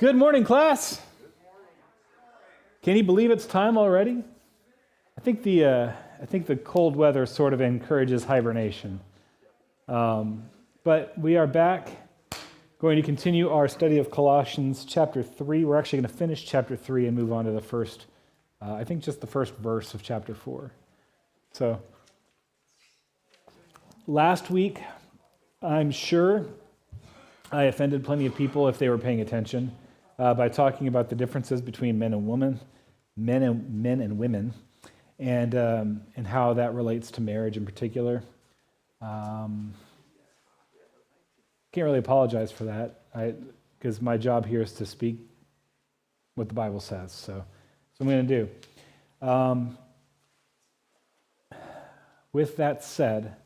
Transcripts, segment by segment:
Good morning, class. Can you believe it's time already? I think the cold weather sort of encourages hibernation. But we are back, going to continue our study of Colossians chapter 3. We're actually going to finish chapter 3 and move on to the first, I think just the first verse of chapter 4. So, last week, I'm sure I offended plenty of people if they were paying attention by talking about the differences between men and women, men and women, and how that relates to marriage in particular. Can't really apologize for that, because my job here is to speak what the Bible says. So that's what I'm going to do. With that said,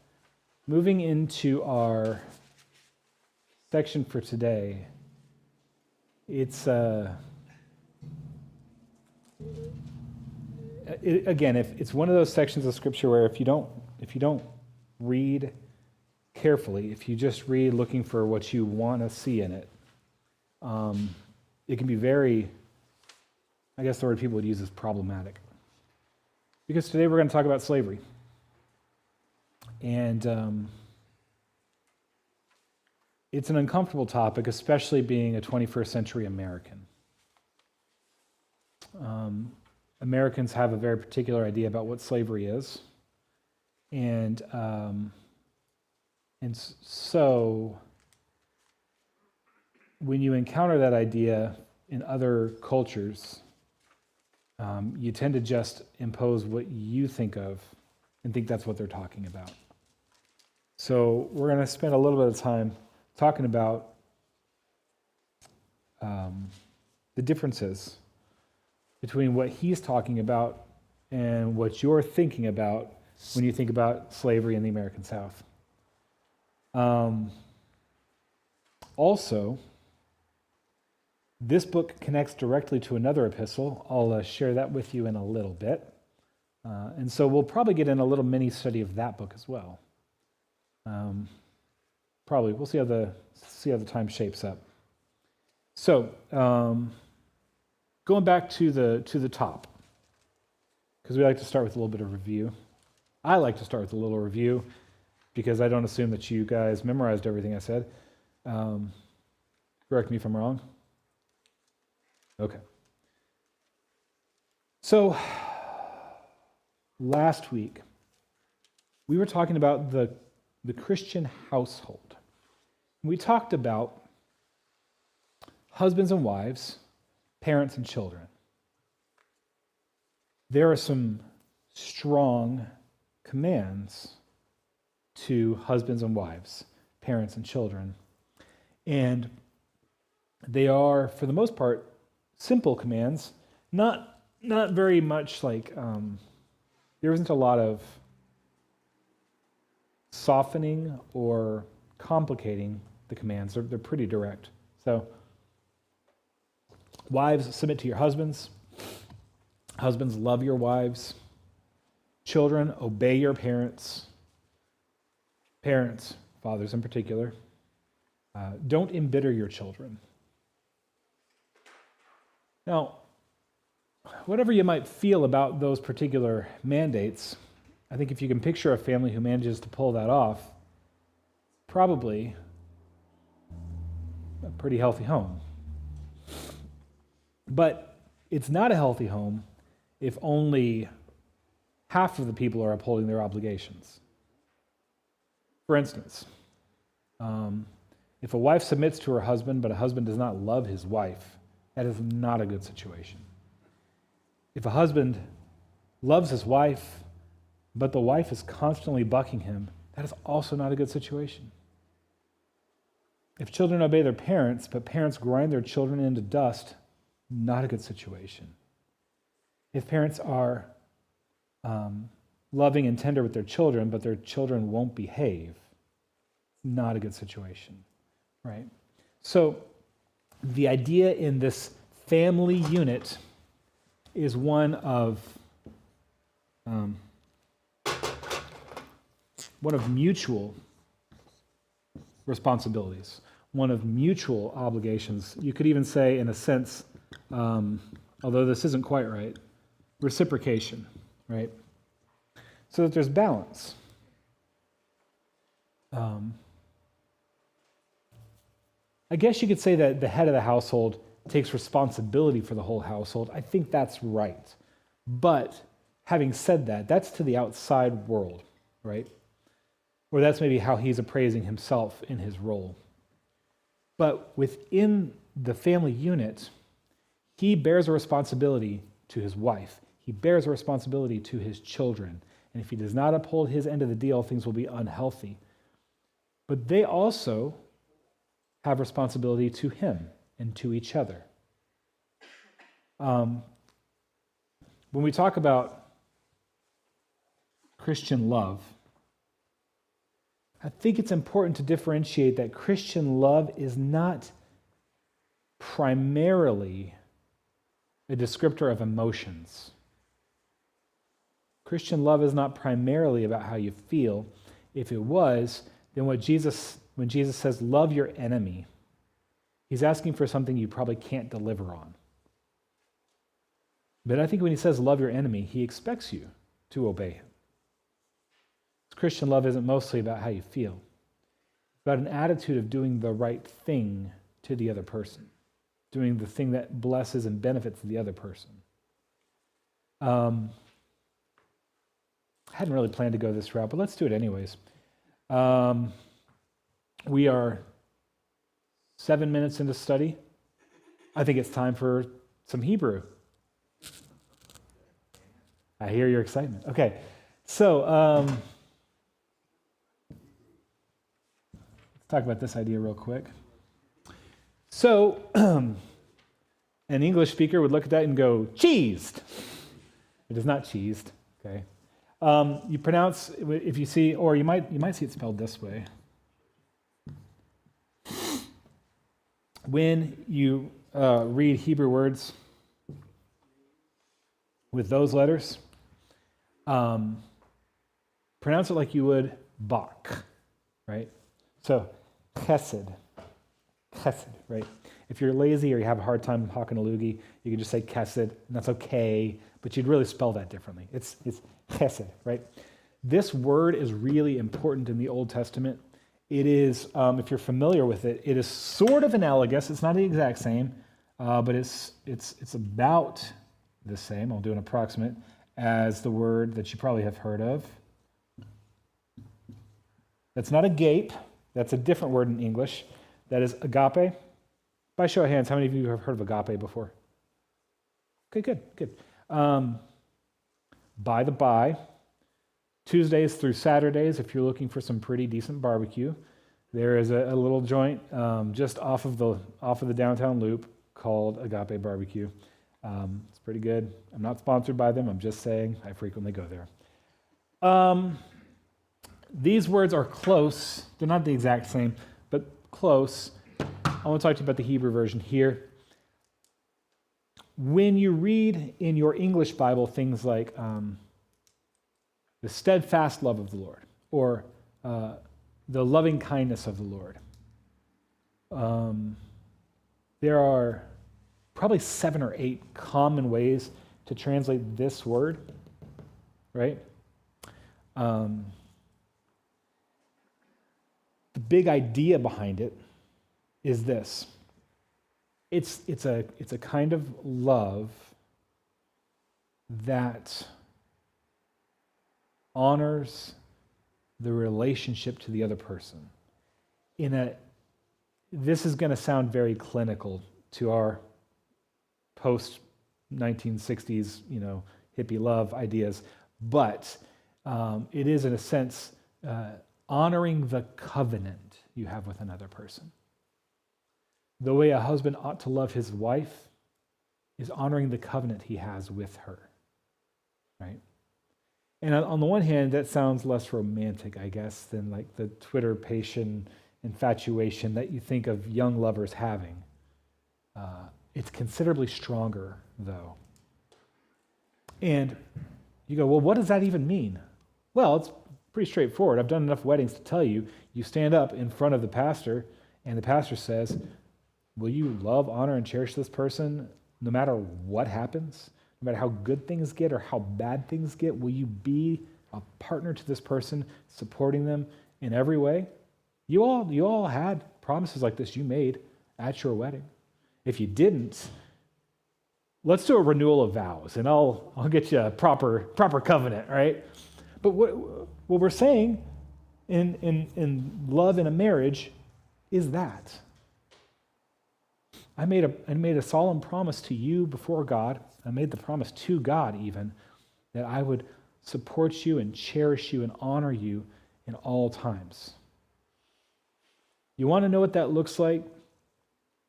moving into our section for today, it's it's one of those sections of Scripture where if you don't read carefully, if you just read looking for what you want to see in it, it can be very, I guess the word people would use is problematic. Because today we're going to talk about slavery. And it's an uncomfortable topic, especially being a 21st century American. Americans have a very particular idea about what slavery is. And so when you encounter that idea in other cultures, you tend to just impose what you think of and think that's what they're talking about. So we're going to spend a little bit of time talking about the differences between what he's talking about and what you're thinking about when you think about slavery in the American South. Also, this book connects directly to another epistle. I'll share that with you in a little bit. And so we'll probably get in a little mini study of that book as well. Probably. We'll see how the time shapes up. So, going back to the top, because we like to start with a little bit of review. I like to start with a little review because I don't assume that you guys memorized everything I said. Correct me if I'm wrong. Okay. So, last week, we were talking about the Christian household. We talked about husbands and wives, parents and children. There are some strong commands to husbands and wives, parents and children. And they are, for the most part, simple commands, not very much like, there isn't a lot of softening or complicating the commands. They're pretty direct. So, wives, submit to your husbands. Husbands, love your wives. Children, obey your parents. Parents, fathers in particular, don't embitter your children. Now, whatever you might feel about those particular mandates, I think if you can picture a family who manages to pull that off, probably a pretty healthy home. But it's not a healthy home if only half of the people are upholding their obligations. For instance, if a wife submits to her husband, but a husband does not love his wife, that is not a good situation. If a husband loves his wife, but the wife is constantly bucking him, that is also not a good situation. If children obey their parents, but parents grind their children into dust, not a good situation. If parents are loving and tender with their children, but their children won't behave, not a good situation, right? So the idea in this family unit is one of mutual responsibilities, one of mutual obligations. You could even say, in a sense, although this isn't quite right, reciprocation, right? So that there's balance. I guess you could say that the head of the household takes responsibility for the whole household. I think that's right. But having said that, that's to the outside world, right? Or that's maybe how he's appraising himself in his role. But within the family unit, he bears a responsibility to his wife. He bears a responsibility to his children. And if he does not uphold his end of the deal, things will be unhealthy. But they also have responsibility to him and to each other. When we talk about Christian love, I think it's important to differentiate that Christian love is not primarily a descriptor of emotions. Christian love is not primarily about how you feel. If it was, then when Jesus says, love your enemy, he's asking for something you probably can't deliver on. But I think when he says, love your enemy, he expects you to obey him. Christian love isn't mostly about how you feel. It's about an attitude of doing the right thing to the other person, doing the thing that blesses and benefits the other person. I hadn't really planned to go this route, but let's do it anyways. We are 7 minutes into study. I think it's time for some Hebrew. I hear your excitement. Okay, so let's talk about this idea real quick. So an English speaker would look at that and go, cheesed. It is not cheesed, okay? You pronounce, if you see, or you might see it spelled this way. When you read Hebrew words with those letters, pronounce it like you would Bach, right? So, chesed, right? If you're lazy or you have a hard time talking a loogie, you can just say chesed, and that's okay, but you'd really spell that differently. It's chesed, right? This word is really important in the Old Testament. It is, if you're familiar with it, it is sort of analogous. It's not the exact same, but it's about the same. I'll do an approximate as the word that you probably have heard of. That's not agape. That's a different word in English. That is agape. By show of hands, how many of you have heard of agape before? Okay, good. By the by, Tuesdays through Saturdays, if you're looking for some pretty decent barbecue, there is a little joint just off of the downtown loop called Agape Barbecue. It's pretty good. I'm not sponsored by them. I'm just saying I frequently go there. These words are close. They're not the exact same, but close. I want to talk to you about the Hebrew version here. When you read in your English Bible things like the steadfast love of the Lord, or the loving kindness of the Lord, there are probably 7 or 8 common ways to translate this word, right? The big idea behind it is this. It's a kind of love that honors the relationship to the other person. This is going to sound very clinical to our post-1960s, hippie love ideas, but it is, in a sense, honoring the covenant you have with another person. The way a husband ought to love his wife is honoring the covenant he has with her, right? And on the one hand, that sounds less romantic, I guess, than like the Twitter patient infatuation that you think of young lovers having. It's considerably stronger, though. And you go, well, what does that even mean? Well, it's pretty straightforward. I've done enough weddings to tell you. You stand up in front of the pastor And the pastor says, will you love, honor, and cherish this person no matter what happens? No matter how good things get or how bad things get, will you be a partner to this person, supporting them in every way? You all had promises like this you made at your wedding. If you didn't, let's do a renewal of vows, and I'll get you a proper covenant, right? But what we're saying in love in a marriage is that I made a solemn promise to you before God. I made the promise to God even that I would support you and cherish you and honor you in all times. You want to know what that looks like?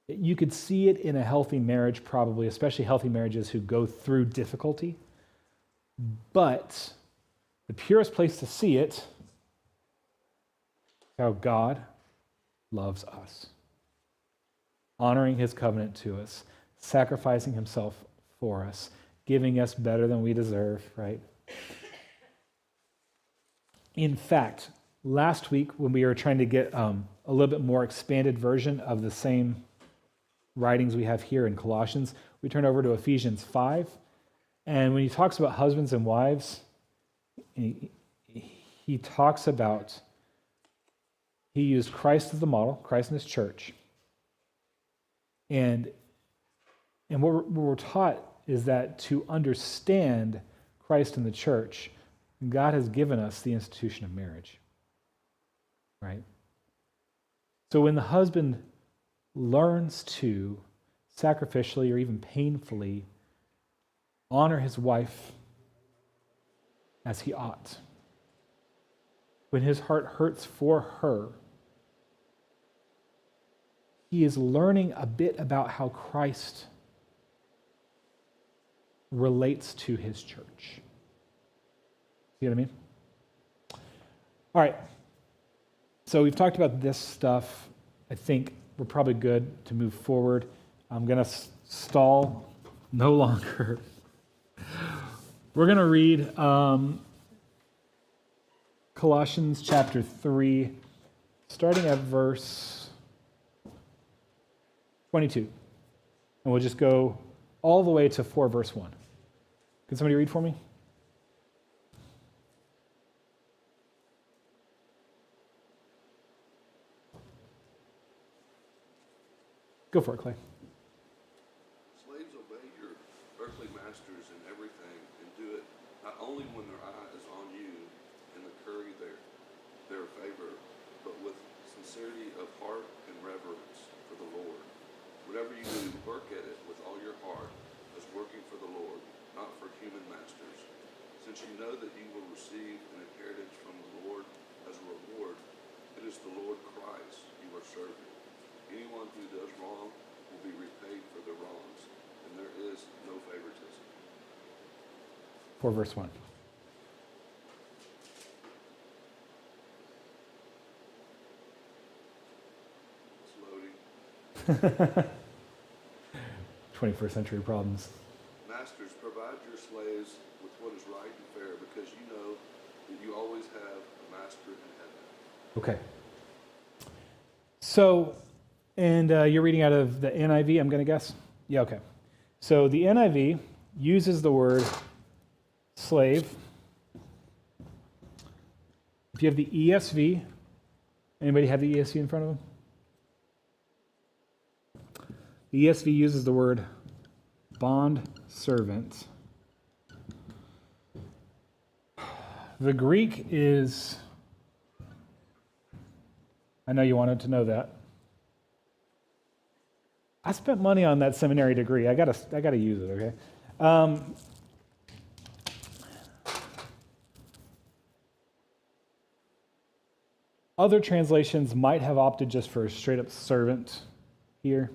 You could see it in a healthy marriage, probably, especially healthy marriages who go through difficulty. But the purest place to see it is how God loves us, honoring his covenant to us, sacrificing himself for us, giving us better than we deserve, right? In fact, last week when we were trying to get a little bit more expanded version of the same writings we have here in Colossians, we turn over to Ephesians 5. And when he talks about husbands and wives, he talks about, he used Christ as the model, Christ and his church. And what we're taught is that to understand Christ and the church, God has given us the institution of marriage, right? So when the husband learns to sacrificially or even painfully honor his wife as he ought, when his heart hurts for her, he is learning a bit about how Christ relates to his church. See what I mean? All right. So we've talked about this stuff. I think we're probably good to move forward. I'm going to stall no longer. We're going to read Colossians chapter 3, starting at verse 22. And we'll just go all the way to 4 verse 1. Can somebody read for me? Go for it, Clay. Slaves, obey your earthly masters in everything, and do it not only when their eye is on you and the curry their favor, but with sincerity of heart and reverence for the Lord. Whatever you do, work at it with all your heart, as working for the Lord, not for human masters, since you know that you will receive an inheritance from the Lord as a reward. It is the Lord Christ you are serving. Anyone who does wrong will be repaid for their wrongs, and there is no favoritism. 4 verse 1. It's loading. 21st century problems. Masters, provide your slaves with what is right and fair, because you know that you always have a master in heaven. Okay. So, and you're reading out of the NIV, I'm going to guess? Yeah, okay. So the NIV uses the word slave. If you have the ESV, anybody have the ESV in front of them? The ESV uses the word bond servant. The Greek is, I know you wanted to know that. I spent money on that seminary degree. I gotta use it, okay? Other translations might have opted just for a straight up servant here.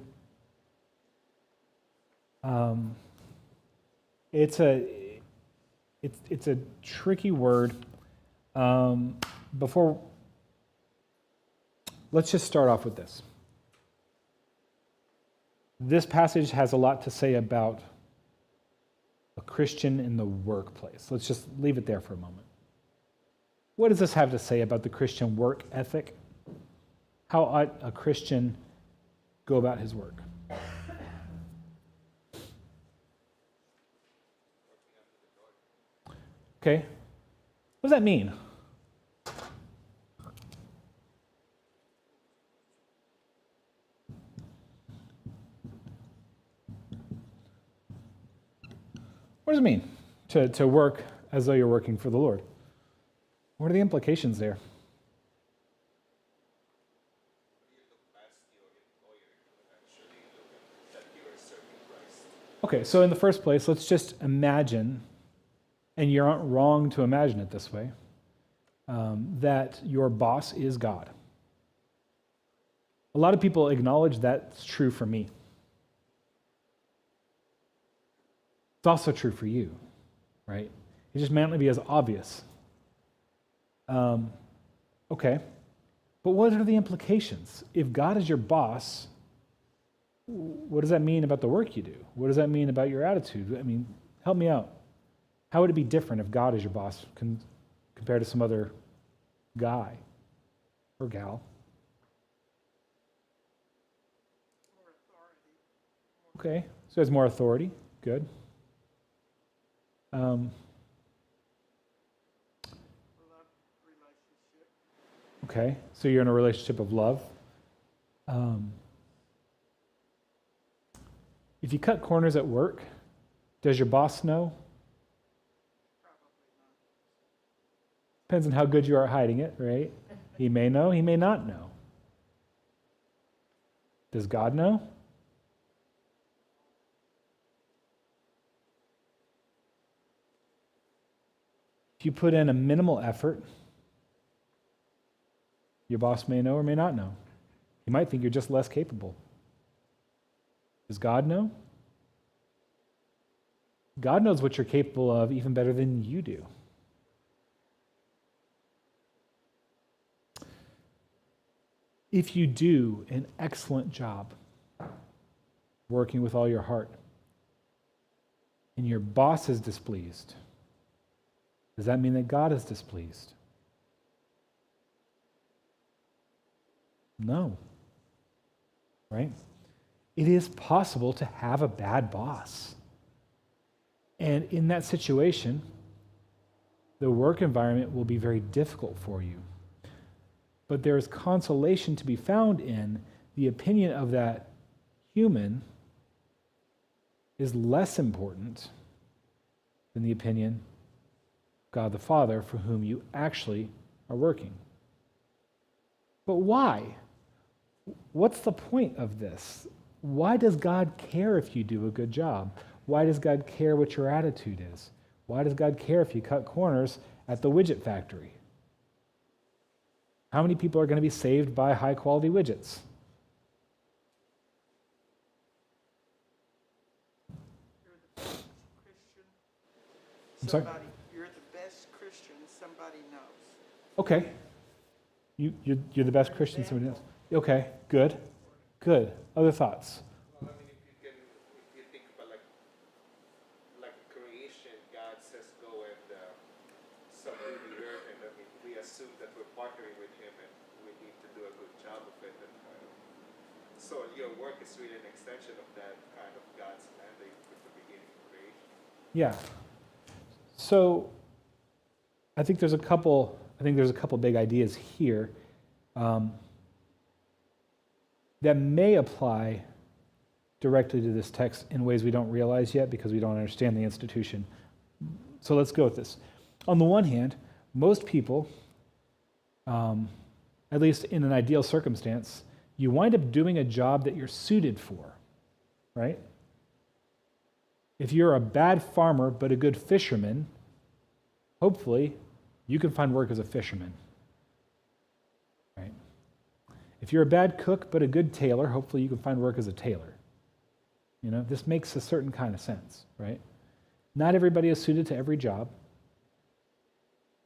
It's a tricky word. Let's just start off with this. This passage has a lot to say about a Christian in the workplace. Let's just leave it there for a moment. What does this have to say about the Christian work ethic? How ought a Christian go about his work? Okay. What does that mean? What does it mean to work as though you're working for the Lord? What are the implications there? Okay, so in the first place, let's just imagine, and you're not wrong to imagine it this way, that your boss is God. A lot of people acknowledge that's true for me. It's also true for you, right? It just may not be as obvious. Okay, but what are the implications? If God is your boss, what does that mean about the work you do? What does that mean about your attitude? I mean, help me out. How would it be different if God is your boss compared to some other guy or gal? More authority. Okay, so has more authority. Good. Love relationship. Okay, so you're in a relationship of love. If you cut corners at work, does your boss know? Probably not. Depends on how good you are at hiding it, right? He may know, he may not know. Does God know? If you put in a minimal effort, your boss may know or may not know. He might think you're just less capable. Does God know? God knows what you're capable of even better than you do. If you do an excellent job working with all your heart and your boss is displeased, does that mean that God is displeased? No. Right? It is possible to have a bad boss. And in that situation, the work environment will be very difficult for you. But there is consolation to be found in the opinion of that human is less important than the opinion of God the Father for whom you actually are working. But why? What's the point of this? Why does God care if you do a good job? Why does God care what your attitude is? Why does God care if you cut corners at the widget factory? How many people are going to be saved by high-quality widgets? You're the best Christian. I'm sorry? You're the best Christian somebody knows. Okay. You're the best Christian somebody else. Okay, good. Good. Other thoughts? Well, I mean, if you think about like creation, God says go and subdue the earth, and I mean, we assume that we're partnering with Him, and we need to do a good job of it. And so your work is really an extension of that kind of God's mandate with the beginning of creation. Yeah. So I think there's a couple big ideas here that may apply directly to this text in ways we don't realize yet because we don't understand the institution. So let's go with this. On the one hand, most people, at least in an ideal circumstance, you wind up doing a job that you're suited for, right? If you're a bad farmer but a good fisherman, hopefully you can find work as a fisherman, right? If you're a bad cook but a good tailor, hopefully you can find work as a tailor. You know, this makes a certain kind of sense, right? Not everybody is suited to every job.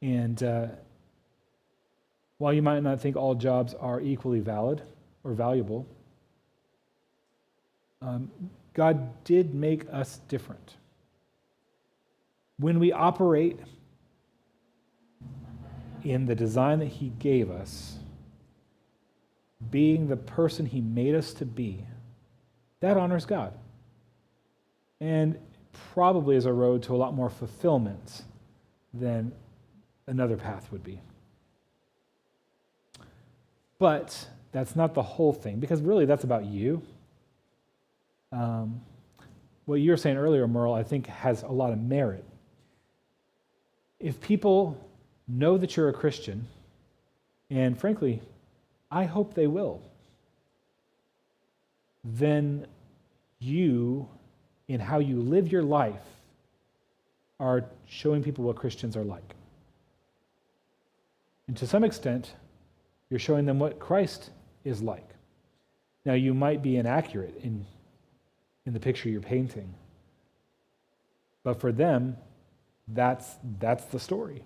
And while you might not think all jobs are equally valid or valuable, God did make us different. When we operate in the design that He gave us, being the person he made us to be, that honors God. And probably is a road to a lot more fulfillment than another path would be. But that's not the whole thing, because really that's about you. What you were saying earlier, Merle, I think has a lot of merit. If people know that you're a Christian, and frankly, I hope they will, then you, in how you live your life, are showing people what Christians are like. And to some extent, you're showing them what Christ is like. Now, you might be inaccurate in the picture you're painting, but for them, that's the story.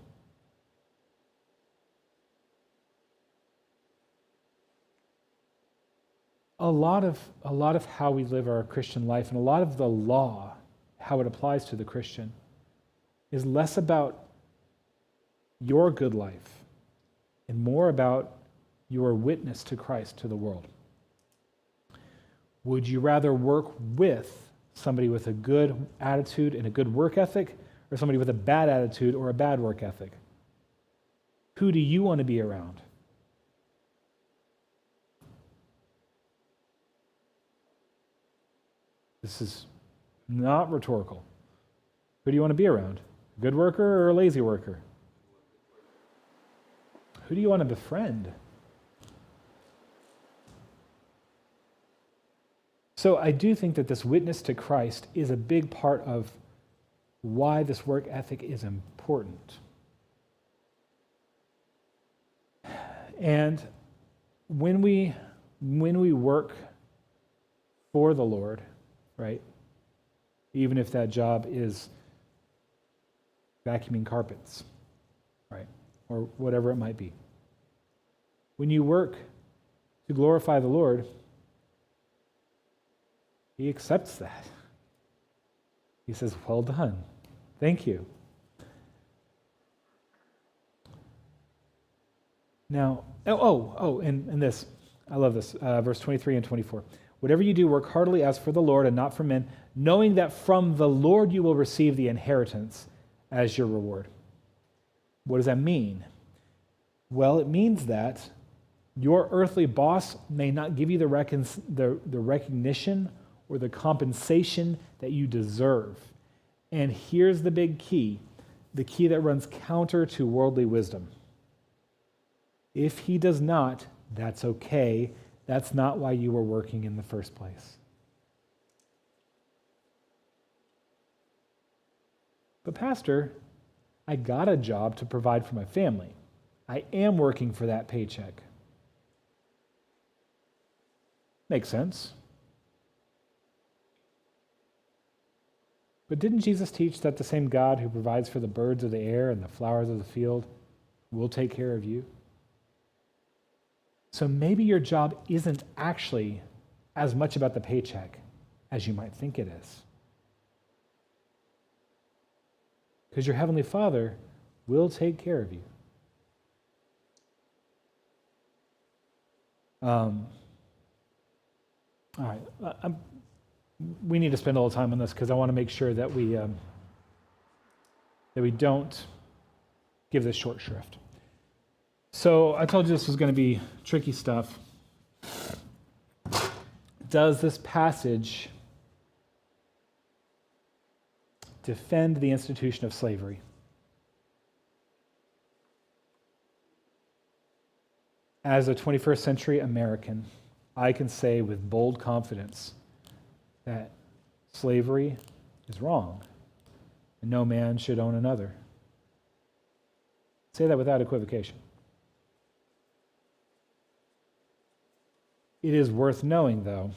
A lot of how we live our Christian life and a lot of the law, how it applies to the Christian, is less about your good life and more about your witness to Christ to the world. Would you rather work with somebody with a good attitude and a good work ethic, or somebody with a bad attitude or a bad work ethic? Who do you want to be around? This is not rhetorical. Who do you want to be around? A good worker or a lazy worker? Who do you want to befriend? So I do think that this witness to Christ is a big part of why this work ethic is important. And when we work for the Lord, right? Even if that job is vacuuming carpets, right? Or whatever it might be. When you work to glorify the Lord, He accepts that. He says, well done. Thank you. Now, and this, I love this, verse 23 and 24. Whatever you do, work heartily as for the Lord and not for men, knowing that from the Lord you will receive the inheritance as your reward. What does that mean? Well, it means that your earthly boss may not give you the recognition or the compensation that you deserve. And here's the big key, the key that runs counter to worldly wisdom. If he does not, that's okay. That's not why you were working in the first place. But Pastor, I got a job to provide for my family. I am working for that paycheck. Makes sense. But didn't Jesus teach that the same God who provides for the birds of the air and the flowers of the field will take care of you? So maybe your job isn't actually as much about the paycheck as you might think it is. Because your Heavenly Father will take care of you. All right. We need to spend a little time on this because I want to make sure that we don't give this short shrift. So I told you this was going to be tricky stuff. Does this passage defend the institution of slavery? As a 21st century American, I can say with bold confidence that slavery is wrong and no man should own another. Say that without equivocation. It is worth knowing, though,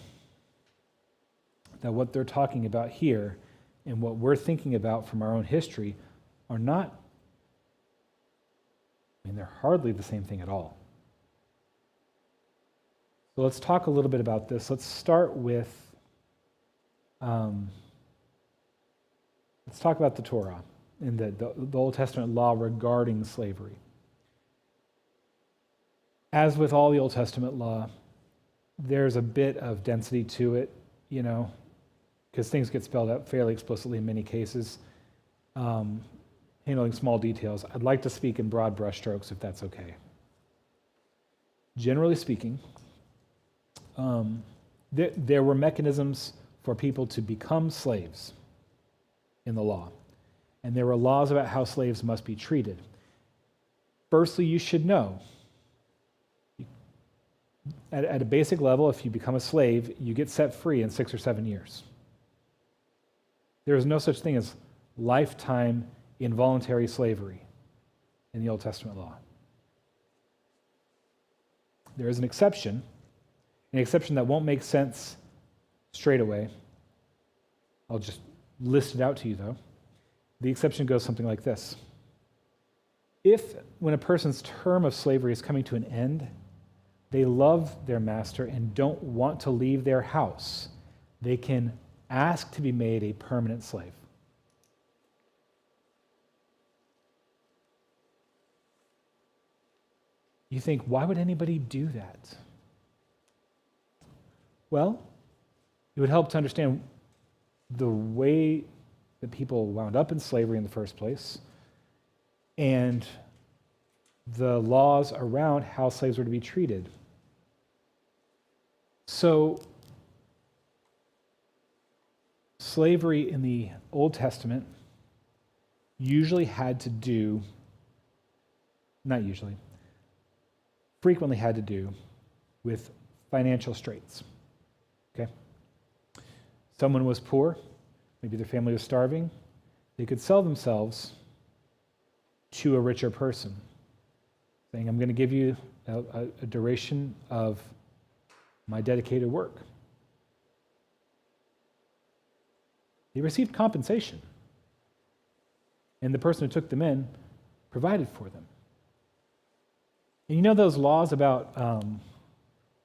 that what they're talking about here and what we're thinking about from our own history are not, they're hardly the same thing at all. So let's talk a little bit about this. Let's start with, let's talk about the Torah and the Old Testament law regarding slavery. As with all the Old Testament law, there's a bit of density to it, because things get spelled out fairly explicitly in many cases. Handling small details. I'd like to speak in broad brushstrokes if that's okay. Generally speaking, there were mechanisms for people to become slaves in the law, and there were laws about how slaves must be treated. Firstly, you should know, at a basic level, if you become a slave, you get set free in 6 or 7 years. There is no such thing as lifetime involuntary slavery in the Old Testament law. There is an exception that won't make sense straight away. I'll just list it out to you, though. The exception goes something like this. If, when a person's term of slavery is coming to an end, they love their master and don't want to leave their house, they can ask to be made a permanent slave. You think, why would anybody do that? Well, it would help to understand the way that people wound up in slavery in the first place and the laws around how slaves were to be treated. So, slavery in the Old Testament frequently had to do with financial straits. Okay? Someone was poor, maybe their family was starving, they could sell themselves to a richer person, saying, I'm going to give you a duration of my dedicated work. They received compensation, and the person who took them in provided for them. And you know those laws about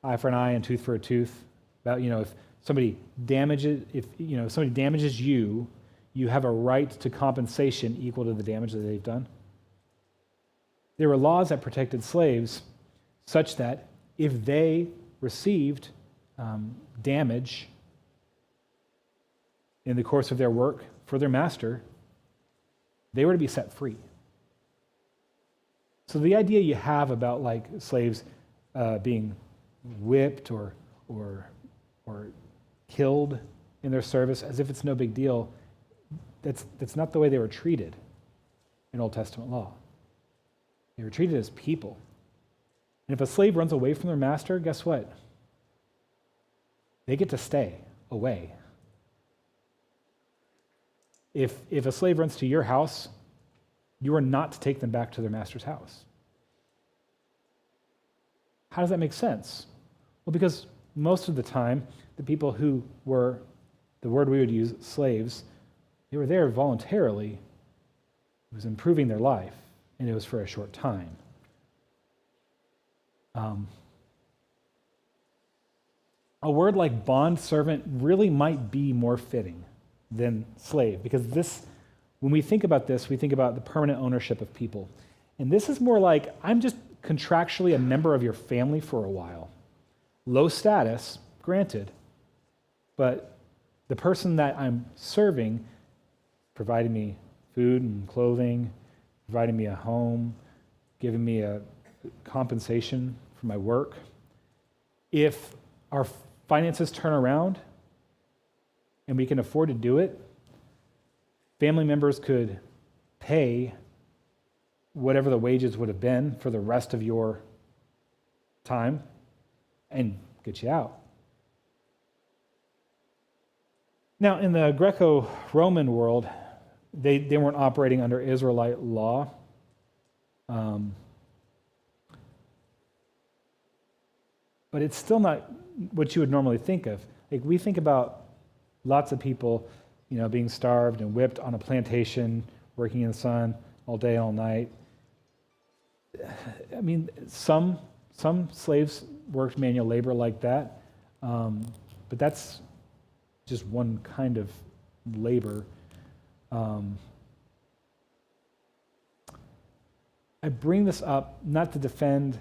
eye for an eye and tooth for a tooth? About, if somebody damages you, you have a right to compensation equal to the damage that they've done. There were laws that protected slaves such that if they received damage in the course of their work for their master, they were to be set free. So the idea you have about slaves being whipped or killed in their service as if it's no big deal, that's not the way they were treated in Old Testament law. They were treated as people. And if a slave runs away from their master, guess what? They get to stay away. If a slave runs to your house, you are not to take them back to their master's house. How does that make sense? Well, because most of the time, the people who were, the word we would use, slaves, they were there voluntarily. It was improving their life, and it was for a short time. A word like bondservant really might be more fitting than slave, because when we think about this, we think about the permanent ownership of people. And this is more like, I'm just contractually a member of your family for a while. Low status, granted, but the person that I'm serving, providing me food and clothing, providing me a home, giving me a compensation for my work. If our finances turn around and we can afford to do it, family members could pay whatever the wages would have been for the rest of your time and get you out. Now, in the Greco-Roman world, they weren't operating under Israelite law. But it's still not what you would normally think of. Like, we think about lots of people, being starved and whipped on a plantation, working in the sun all day, all night. I mean, some slaves worked manual labor like that, but that's just one kind of labor. I bring this up not to defend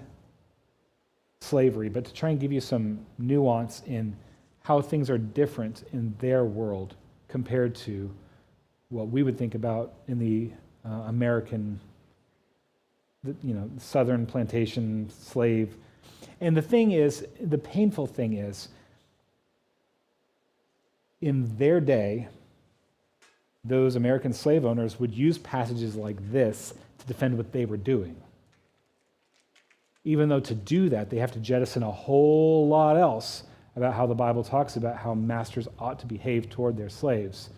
slavery, but to try and give you some nuance in how things are different in their world compared to what we would think about in the American, southern plantation slave. And the thing is, the painful thing is, in their day, those American slave owners would use passages like this to defend what they were doing. Even though to do that, they have to jettison a whole lot else about how the Bible talks about how masters ought to behave toward their slaves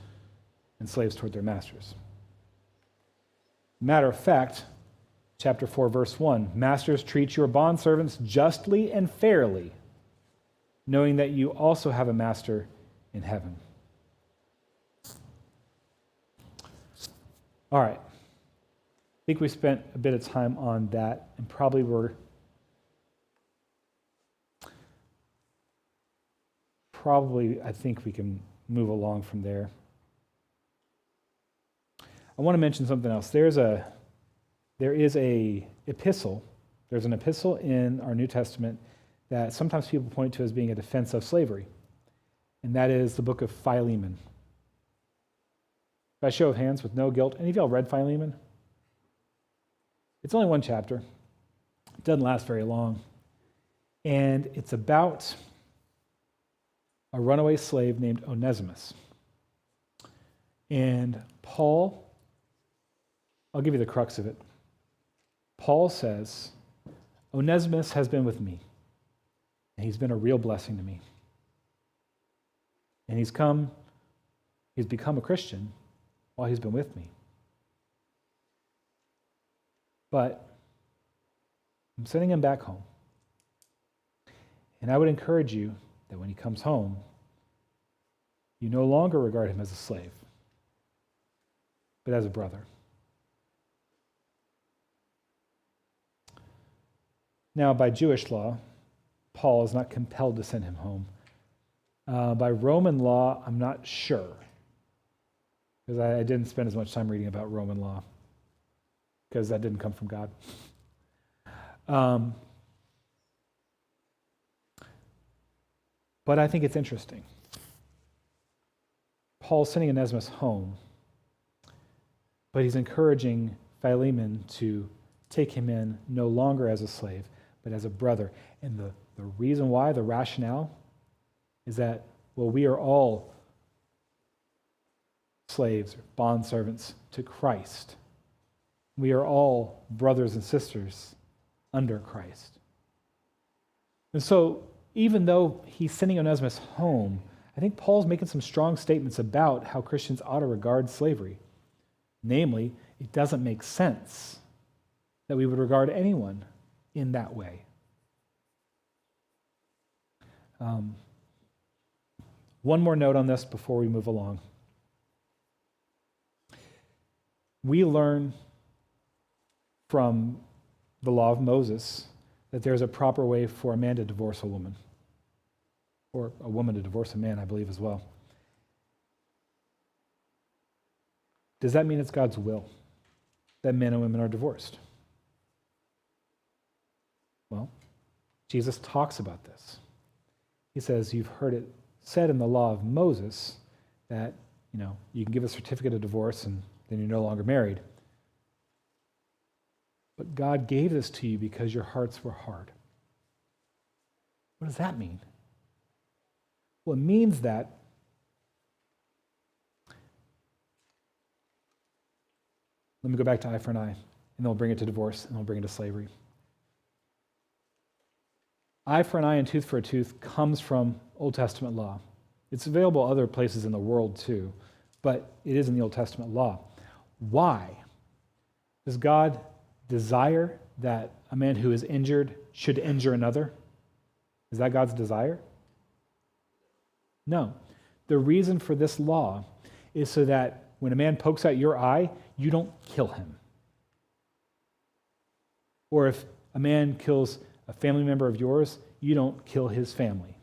and slaves toward their masters. Matter of fact, chapter 4, verse 1, masters, treat your bondservants justly and fairly, knowing that you also have a master in heaven. All right. I think we spent a bit of time on that, and probably I think we can move along from there. I want to mention something else. There's an epistle in our New Testament that sometimes people point to as being a defense of slavery, and that is the book of Philemon. By show of hands, with no guilt, any of y'all read Philemon? It's only one chapter. It doesn't last very long. And it's about a runaway slave named Onesimus. And Paul, I'll give you the crux of it. Paul says, Onesimus has been with me, and he's been a real blessing to me. And he's become a Christian while he's been with me. But I'm sending him back home. And I would encourage you that when he comes home, you no longer regard him as a slave, but as a brother. Now, by Jewish law, Paul is not compelled to send him home. By Roman law, I'm not sure, because I didn't spend as much time reading about Roman law, because that didn't come from God. But I think it's interesting. Paul's sending Onesimus home, but he's encouraging Philemon to take him in no longer as a slave, but as a brother. And the reason why, the rationale, is that, well, we are all slaves or bondservants to Christ. We are all brothers and sisters under Christ. And so, even though he's sending Onesimus home, I think Paul's making some strong statements about how Christians ought to regard slavery. Namely, it doesn't make sense that we would regard anyone in that way. One more note on this before we move along. We learn from the law of Moses that there's a proper way for a man to divorce a woman, or a woman to divorce a man, I believe, as well. Does that mean it's God's will that men and women are divorced? Well, Jesus talks about this. He says, you've heard it said in the law of Moses that, you can give a certificate of divorce and then you're no longer married. But God gave this to you because your hearts were hard. What does that mean? Well, it means that let me go back to eye for an eye, and then we'll bring it to divorce, and we'll bring it to slavery. Eye for an eye and tooth for a tooth comes from Old Testament law. It's available other places in the world too, but it is in the Old Testament law. Why? Does God desire that a man who is injured should injure another? Is that God's desire? No. The reason for this law is so that when a man pokes out your eye, you don't kill him. Or if a man kills a family member of yours, you don't kill his family.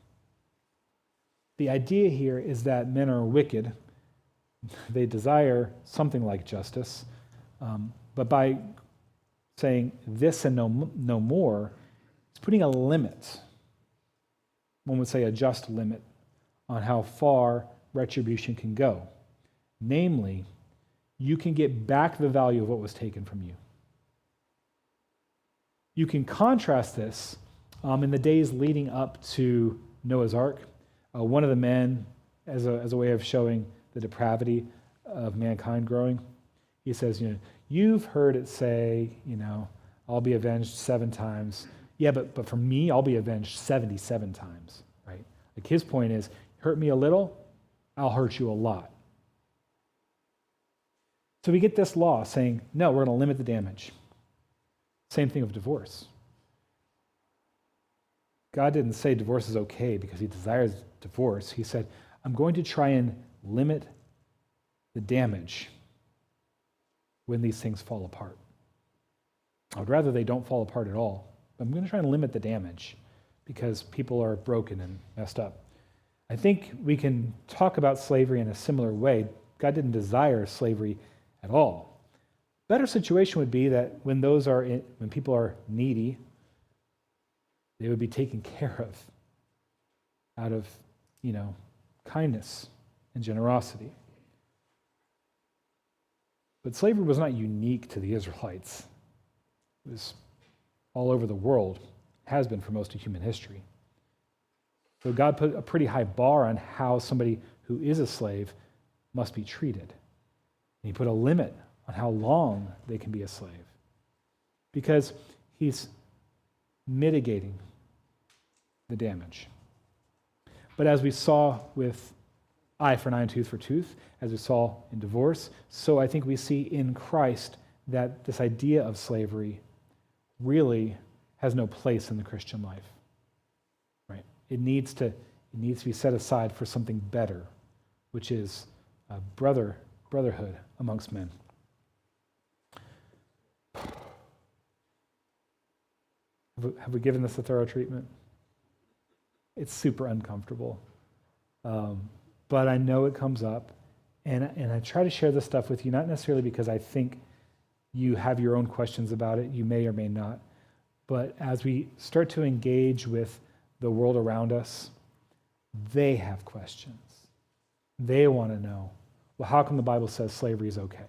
The idea here is that men are wicked. They desire something like justice, but by saying this and no more, It's putting a limit, one would say a just limit, on how far retribution can go. Namely, you can get back the value of what was taken from you. You can contrast this in the days leading up to Noah's Ark. One of the men, as a way of showing the depravity of mankind growing, he says, you've heard it say, I'll be avenged 7 times. Yeah, but for me, I'll be avenged 77 times, right? Like his point is, hurt me a little, I'll hurt you a lot. So we get this law saying, no, we're going to limit the damage. Same thing with divorce. God didn't say divorce is okay because he desires divorce. He said, I'm going to try and limit the damage when these things fall apart. I would rather they don't fall apart at all. But I'm going to try and limit the damage because people are broken and messed up. I think we can talk about slavery in a similar way. God didn't desire slavery at all. Better situation would be that when people are needy, they would be taken care of out of, kindness and generosity. But slavery was not unique to the Israelites. It was all over the world, has been for most of human history. So God put a pretty high bar on how somebody who is a slave must be treated. And he put a limit on how long they can be a slave because he's mitigating the damage. But as we saw with eye for an eye and tooth for tooth, as we saw in divorce, so I think we see in Christ that this idea of slavery really has no place in the Christian life. Right? It needs to be set aside for something better, which is brotherhood amongst men. Have we given this a thorough treatment? It's super uncomfortable. But I know it comes up, and I try to share this stuff with you, not necessarily because I think you have your own questions about it. You may or may not. But as we start to engage with the world around us, they have questions. They want to know, well, how come the Bible says slavery is okay?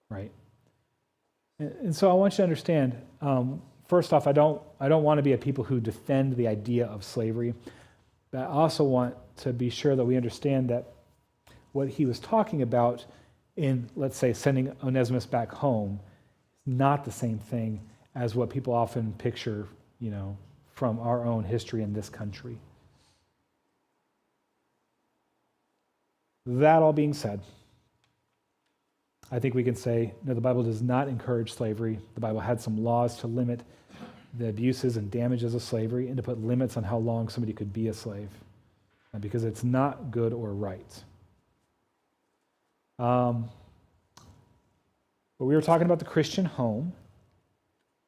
Right? And so I want you to understand, first off, I don't want to be a people who defend the idea of slavery, but I also want to be sure that we understand that what he was talking about in, let's say, sending Onesimus back home is not the same thing as what people often picture, from our own history in this country. That all being said, I think we can say, no, the Bible does not encourage slavery. The Bible had some laws to limit the abuses and damages of slavery and to put limits on how long somebody could be a slave, because it's not good or right. But we were talking about the Christian home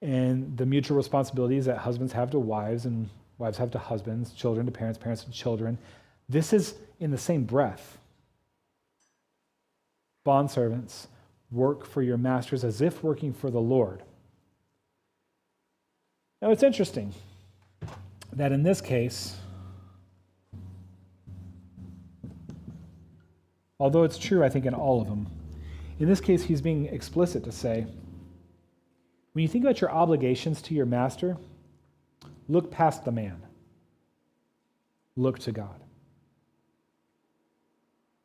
and the mutual responsibilities that husbands have to wives and wives have to husbands, children to parents, parents to children. This is in the same breath. Bondservants, work for your masters as if working for the Lord. Now it's interesting that in this case, although it's true, I think, in all of them, in this case, he's being explicit to say, when you think about your obligations to your master, look past the man. Look to God.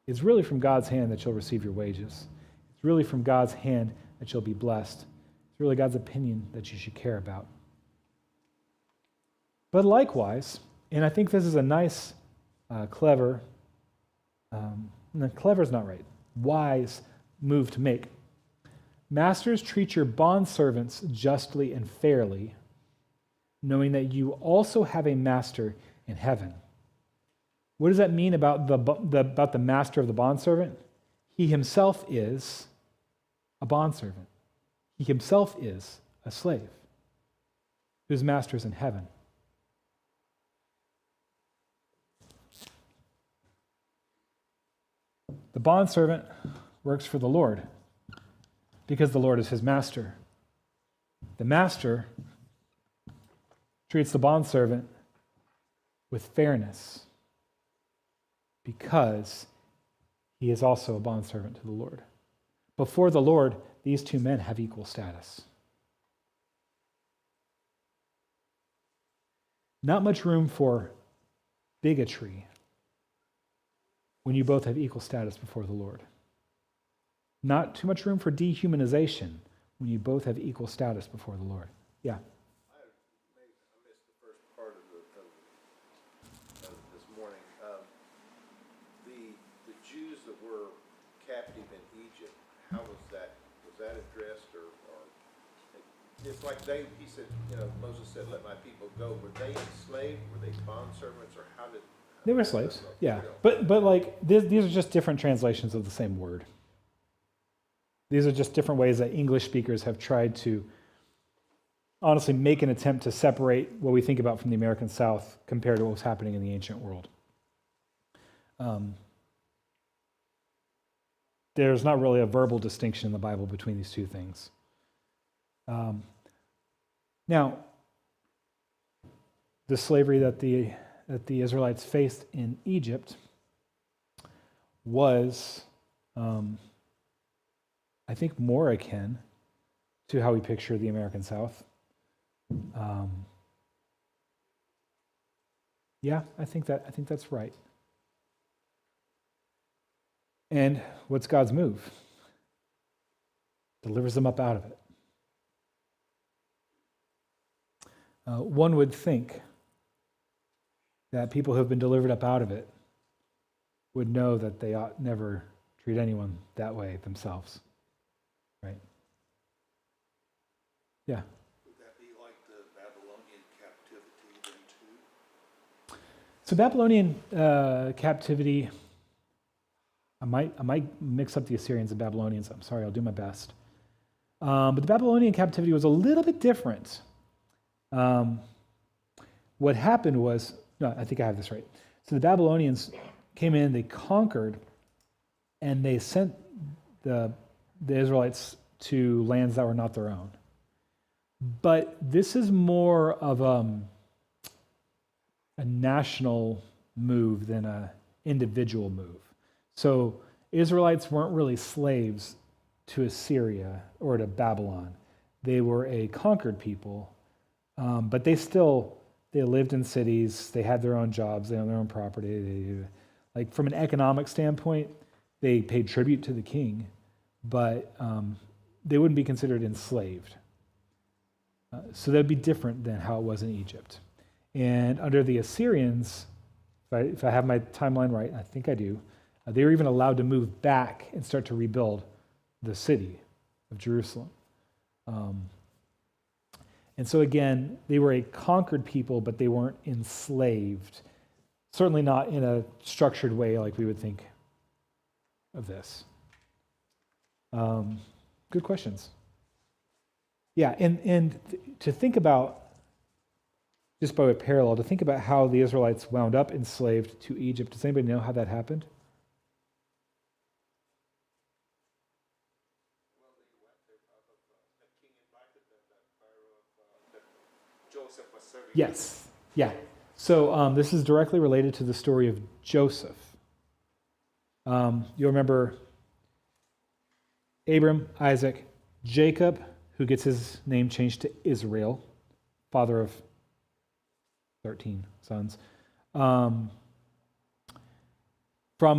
It's really from God's hand that you'll receive your wages. It's really from God's hand that you'll be blessed. It's really God's opinion that you should care about. But likewise, and I think this is a nice, clever is not right, wise move to make. Masters, treat your bondservants justly and fairly, knowing that you also have a master in heaven. What does that mean about the master of the bondservant? He himself is a bondservant. He himself is a slave whose master is in heaven. The bondservant works for the Lord because the Lord is his master. The master treats the bondservant with fairness because he is also a bondservant to the Lord. Before the Lord, these two men have equal status. Not much room for bigotry when you both have equal status before the Lord. Not too much room for dehumanization when you both have equal status before the Lord. Yeah. I missed the first part of this morning. The Jews that were captive in Egypt, how was that? Was that addressed, or it's like he said, Moses said, "Let my people go." Were they enslaved? Were they bondservants, or how did? They were slaves, yeah. But like these are just different translations of the same word. These are just different ways that English speakers have tried to honestly make an attempt to separate what we think about from the American South compared to what was happening in the ancient world. There's not really a verbal distinction in the Bible between these two things. Now, the slavery that the Israelites faced in Egypt was, I think, more akin to how we picture the American South. Yeah, I think that's right. And what's God's move? Delivers them up out of it. One would think that people who have been delivered up out of it would know that they ought never treat anyone that way themselves. Right? Yeah. Would that be like the Babylonian captivity then too? So Babylonian captivity, I might mix up the Assyrians and Babylonians. I'm sorry, I'll do my best. But the Babylonian captivity was a little bit different. What happened was, no, I think I have this right. So the Babylonians came in, they conquered, and they sent the Israelites to lands that were not their own. But this is more of a national move than an individual move. So Israelites weren't really slaves to Assyria or to Babylon. They were a conquered people, but they lived in cities, they had their own jobs, they owned their own property. Like from an economic standpoint, they paid tribute to the king, but they wouldn't be considered enslaved. So that'd be different than how it was in Egypt. And under the Assyrians, if I have my timeline right, I think I do, they were even allowed to move back and start to rebuild the city of Jerusalem. And so again, they were a conquered people, but they weren't enslaved. Certainly not in a structured way like we would think of this. Good questions. Yeah, and to think about, just by a parallel, to think about how the Israelites wound up enslaved to Egypt. Does anybody know how that happened? Well, they went there out of the king invited them, that Pharaoh that Joseph was serving. Yes. Yeah. So this is directly related to the story of Joseph. You'll remember Abram, Isaac, Jacob, who gets his name changed to Israel, father of 13 sons. From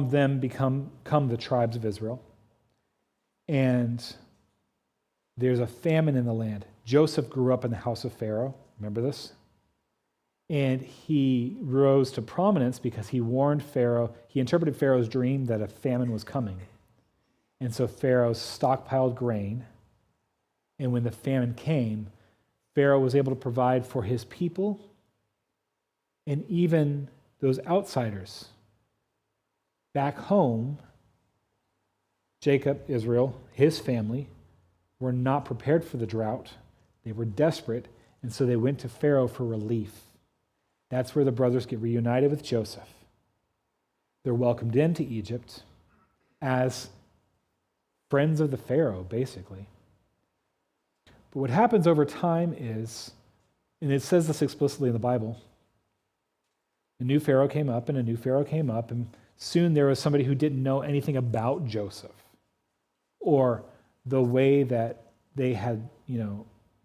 them come the tribes of Israel. And there's a famine in the land. Joseph grew up in the house of Pharaoh. Remember this? And he rose to prominence because he warned Pharaoh. He interpreted Pharaoh's dream that a famine was coming. And so Pharaoh stockpiled grain. And when the famine came, Pharaoh was able to provide for his people and even those outsiders. Back home, Jacob, Israel, his family, were not prepared for the drought. They were desperate, and so they went to Pharaoh for relief. That's where the brothers get reunited with Joseph. They're welcomed into Egypt as friends of the Pharaoh, basically. But what happens over time is And it says this explicitly in the Bible. A new Pharaoh came up, and a new Pharaoh came up, and soon there was somebody who didn't know anything about Joseph or the way that they had,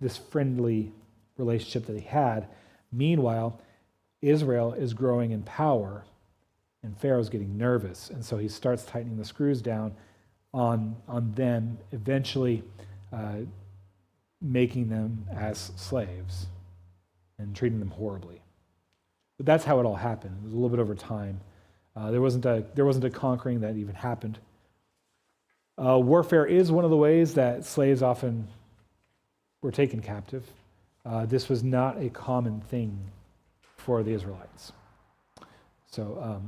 this friendly relationship that he had. Meanwhile, Israel is growing in power, and Pharaoh's getting nervous, and so he starts tightening the screws down on them, eventually making them as slaves and treating them horribly. But that's how it all happened. It was a little bit over time. There wasn't a conquering that even happened. Warfare is one of the ways that slaves often were taken captive. This was not a common thing for the Israelites. So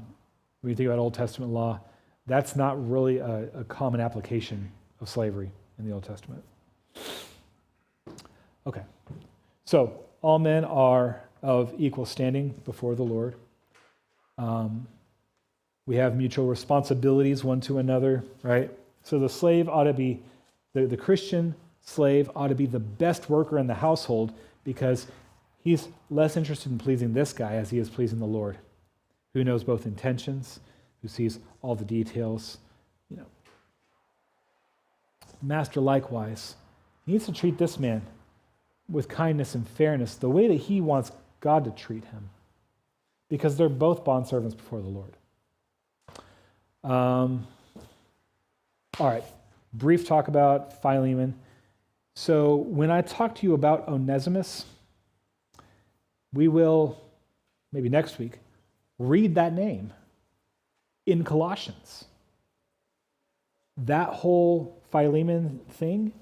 when you think about Old Testament law, that's not really a common application of slavery in the Old Testament. Okay, so all men are of equal standing before the Lord. We have mutual responsibilities one to another, right? So the slave ought to be, the Christian slave ought to be the best worker in the household because he's less interested in pleasing this guy as he is pleasing the Lord, who knows both intentions, who sees all the details. Master likewise needs to treat this man with kindness and fairness the way that he wants God to treat him, because they're both bondservants before the Lord. All right, brief talk about Philemon. So when I talk to you about Onesimus, we will, maybe next week, read that name in Colossians. That whole Philemon thing,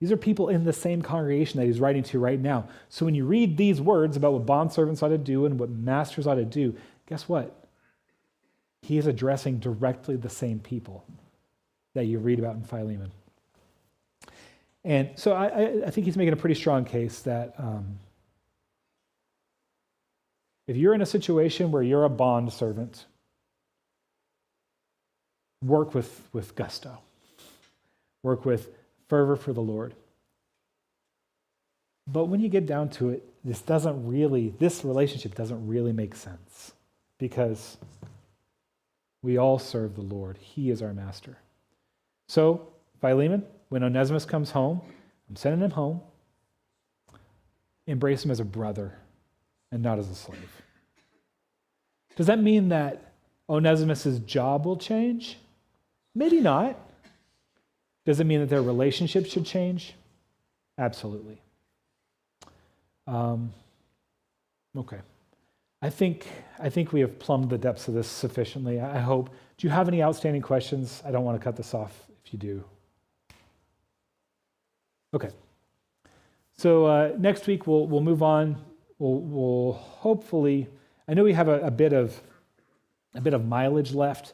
these are people in the same congregation that he's writing to right now. So when you read these words about what bondservants ought to do and what masters ought to do, guess what? He is addressing directly the same people that you read about in Philemon. And so I think he's making a pretty strong case that if you're in a situation where you're a bond servant, work with gusto. Work with fervor for the Lord. But when you get down to it, this relationship doesn't really make sense because we all serve the Lord. He is our master. So, Philemon, when Onesimus comes home, I'm sending him home. Embrace him as a brother and not as a slave. Does that mean that Onesimus' job will change? Maybe not. Does it mean that their relationship should change? Absolutely. Okay. I think we have plumbed the depths of this sufficiently, I hope. Do you have any outstanding questions? I don't want to cut this off if you do. Okay. So next week we'll move on. We'll hopefully, I know we have a bit of mileage left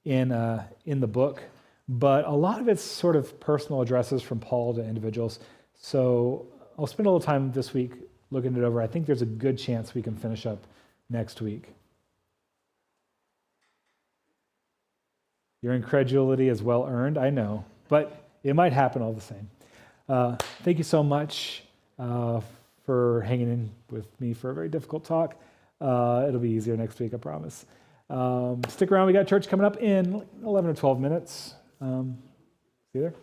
in the book, but a lot of it's sort of personal addresses from Paul to individuals. So I'll spend a little time this week looking it over. I think there's a good chance we can finish up next week. Your incredulity is well earned, I know, but it might happen all the same. Thank you so much for hanging in with me for a very difficult talk. It'll be easier next week, I promise. Stick around. We got church coming up in 11 or 12 minutes. See you there.